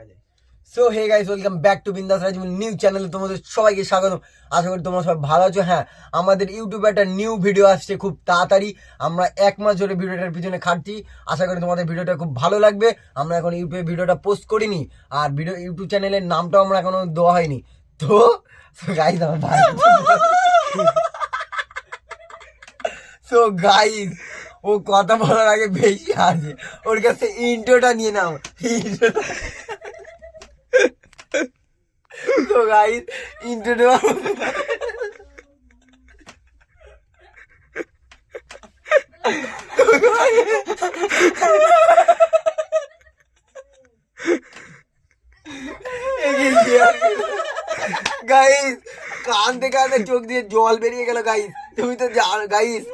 দেখা যায়। So hey guys, welcome back to Bindaas Raj new চ্যানেলে তোমাদের সবাইকে স্বাগত। আশা করি তোমরা সবাই ভালো আছো। হ্যাঁ, আমাদের ইউটিউবে একটা নিউ ভিডিও আসছে খুব তাড়াতাড়ি। আমরা 1 মাস ধরে ভিডিওটার পিছনে খাটছি। আশা করি তোমাদের ভিডিওটা খুব ভালো লাগবে। আমরা এখন ইউটিউবে ভিডিওটা পোস্ট করিনি, আর ভিডিও ইউটিউব চ্যানেলের নামটাও আমরা এখনো দেওয়া হয়নি। তো গাইস আমার ভাই সো গাইস, ও কথা বলার আগে বেশি আছে, ওর কাছে ইন্ট্রোটা নিয়ে নাও। তো গাইস ইন্ট্রোটা গাইস, কাঁদতে কাঁদতে চোখ দিয়ে জল বেরিয়ে গেল। গাইস তুমি তো জানো, গাইস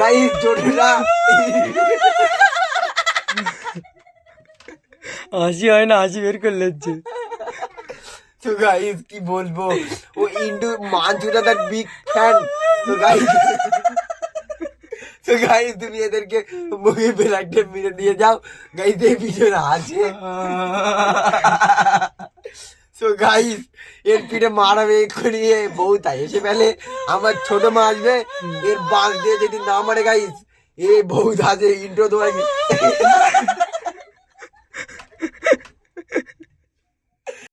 গাইস জোরেরা হাসি হয় না, হাসি বের করে নিচ্ছে। তো গাইস কি বলবো, ও ইন্টু মাঞ্চুটা তার বিগ ফ্যান। তো গাইস তুমি এদেরকে মুখে বেলাইটে মেরে দিয়ে যাও। গাইস এই ভিডিওটা আছে। সো গাইস এর পিঠে মারাবে এক্ষুনি বউ, তাই এসে ফেলে। আমার ছোট মা আসবে, এর বাস দিয়ে যদি না মারে গাইস, এ বউ আছে ইন্ট্রো তোমাকে